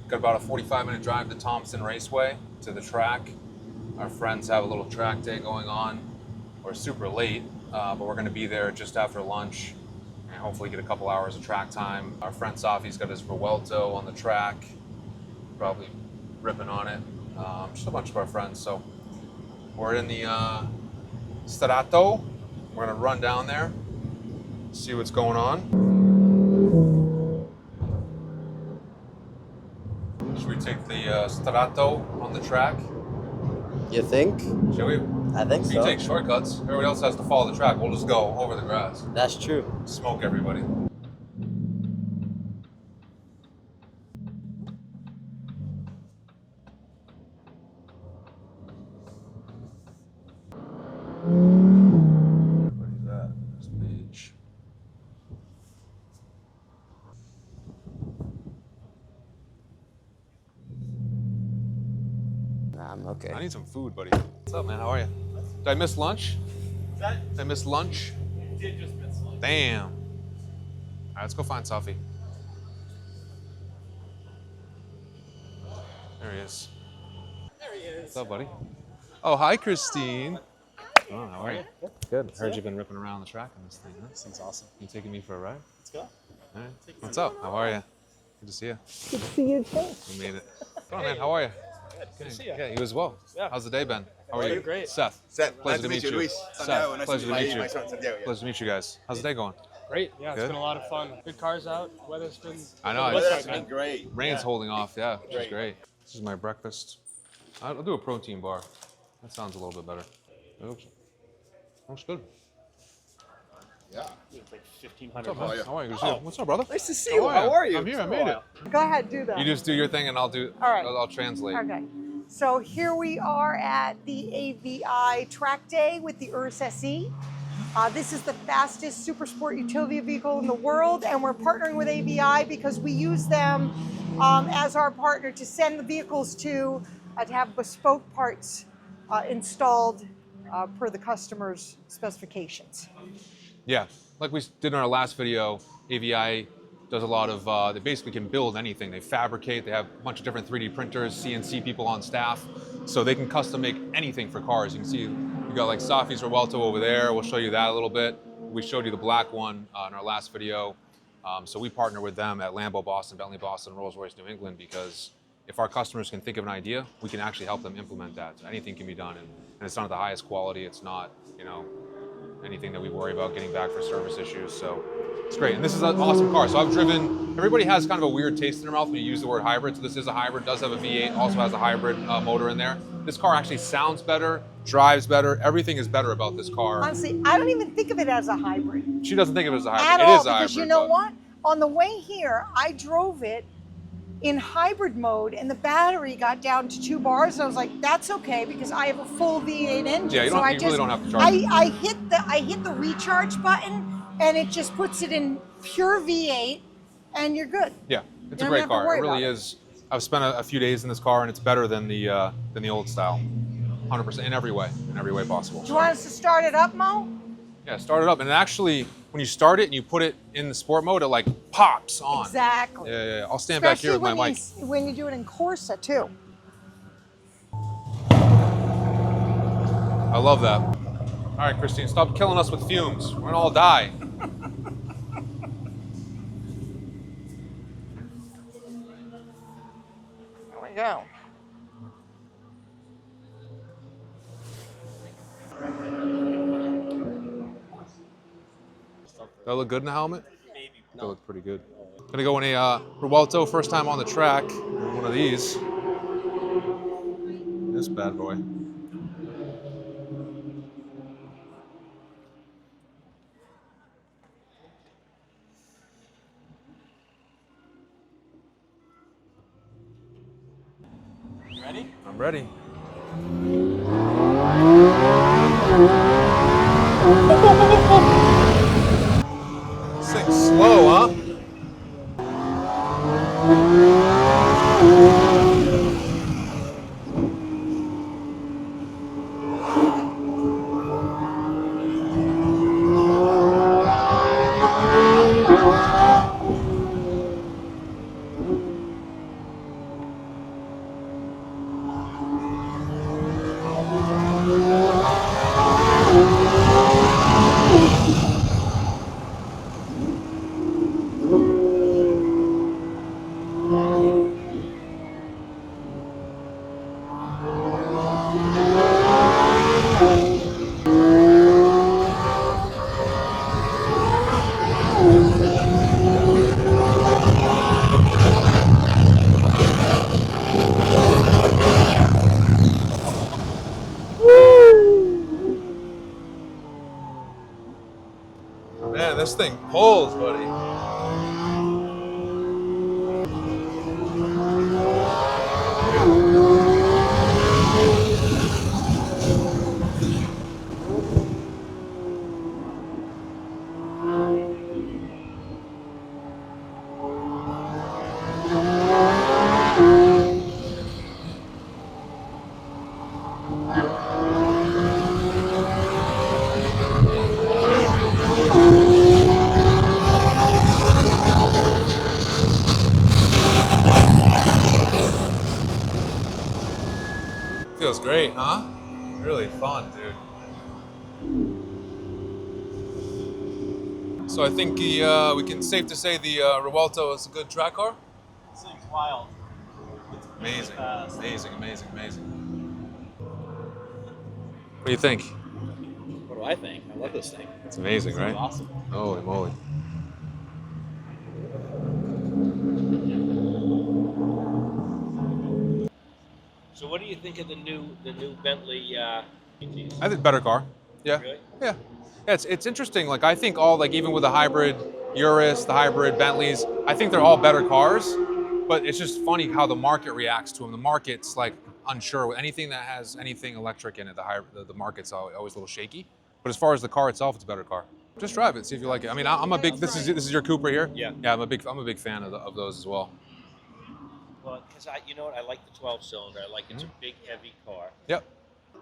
Got about a 45-minute drive to Thompson Raceway to the track. Our friends have a little track day going on. We're super late, but we're going to be there just after lunch and hopefully get a couple hours of track time. Our friend Safi's got his Revuelto on the track, probably ripping on it. Just a bunch of our friends. So we're in the Strato. We're going to run down there, see what's going on. Should we take the Strato on the track? You think? Should we? I think so. You take shortcuts. Everybody else has to follow the track. We'll just go over the grass. That's true. Smoke everybody. Everybody's at this beach. I'm okay. I need some food, buddy. What's up, man? How are you? Did I miss lunch? Did I miss lunch? You did just miss lunch. Damn. All right, let's go find Safi. There he is. There he is. What's up, buddy? Oh, hi, Christine. Oh, how are you? Good. Heard you've been ripping around the track on this thing, huh? This thing's awesome. You taking me for a ride? Let's go. All right. What's up? How are you? Good to see you. Good to see you too. We made it. Come on, man. How are you? Good to see you. Yeah, you as well. Yeah. How's the day been? How are you? Great. Seth. Seth, Pleasure nice to meet you. Luis. Seth, Santiago, nice pleasure to to meet you. my son Santiago. Yeah. Pleasure to meet you guys. How's the day going? Great. Yeah, it's Good? been a lot of fun. Good cars out. Weather's been. I know. Weather's It's, been great. rain's Yeah. holding off, yeah, which is Great. great. This is my breakfast. I'll do a protein bar. That sounds a little bit better. It looks good. Yeah. It's like What's 1,500 up, man? How are you? How are you? Good to see you. What's up, brother? Nice to see you. How are you? I'm here. I made it. Go ahead, do that. You just do your thing, and I'll do. All right. I'll translate. Okay. So here we are at the AVI track day with the Urus SE. This is the fastest super sport utility vehicle in the world, and we're partnering with AVI because we use them as our partner to send the vehicles to have bespoke parts installed per the customer's specifications. Yeah, like we did in our last video, AVI does a lot of, they basically can build anything. They fabricate, they have a bunch of different 3D printers, CNC people on staff, so they can custom make anything for cars. You can see we got like Safi's Revuelto over there. We'll show you that a little bit. We showed you the black one in our last video. So we partner with them at Lambo Boston, Bentley Boston, Rolls-Royce New England, because if our customers can think of an idea, we can actually help them implement that. So anything can be done, and it's done at the highest quality. It's not, you know, anything that we worry about getting back for service issues. So it's great. And this is an awesome car. So I've driven, everybody has kind of a weird taste in their mouth when you use the word hybrid. So this is a hybrid, does have a V8, also has a hybrid motor in there. This car actually sounds better, drives better. Everything is better about this car. Honestly, I don't even think of it as a hybrid. She doesn't think of it as a hybrid. At It all, is a hybrid. because you know but- what? On the way here, I drove it in hybrid mode, and the battery got down to 2 bars. And I was like, "That's okay," because I have a full V8 engine. Yeah, you so really don't have to charge it. I hit the recharge button, and it just puts it in pure V8, and you're good. Yeah, it's You a don't great have to car. worry It really about it. is. I've spent a few days in this car, and it's better than the old style, 100% in every way possible. Do you want us to start it up, Mo? Yeah, start it up, and it actually, when you start it and you put it in the sport mode, it like pops on. Exactly. Yeah. I'll stand back here with my mic. When you do it in Corsa too. I love that. All right, Christine, stop killing us with fumes. We're gonna all die. There we go. That look good in the helmet? That look pretty good. Gonna go in a Revuelto, first time on the track. One of these. This bad boy. You ready? I'm ready. This thing's slow, huh? This thing pulls, buddy. Feels great, huh? Really fun, dude. So I think we can safe to say the Revuelto is a good track car. This thing's wild. Amazing, fast. amazing, amazing, amazing. What do you think? What do I think? I love this thing. It's amazing, right? Awesome. Holy moly. So what do you think of the new Bentley GTs? I think better car. Yeah. Really? Yeah. Yeah, it's interesting. Like I think all like even with the hybrid Urus, the hybrid Bentleys, I think they're all better cars. But it's just funny how the market reacts to them. The market's like unsure with anything that has anything electric in it. The market's always a little shaky. But as far as the car itself, it's a better car. Just drive it, see if you like it. I mean, I'm a big. This is your Cooper here. Yeah. Yeah, I'm a big fan of those as well. Well, because you know what, I like the 12-cylinder. I like it's a big, heavy car. Yep.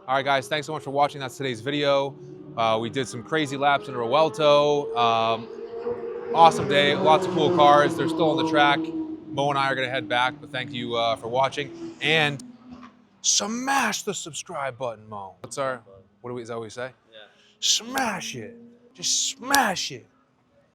All right, guys, thanks so much for watching. That's today's video. We did some crazy laps in a Revuelto. Awesome day, lots of cool cars. They're still on the track. Mo and I are gonna head back, but thank you for watching. And smash the subscribe button, Mo. Is that what we say? Yeah. Smash it. Just smash it.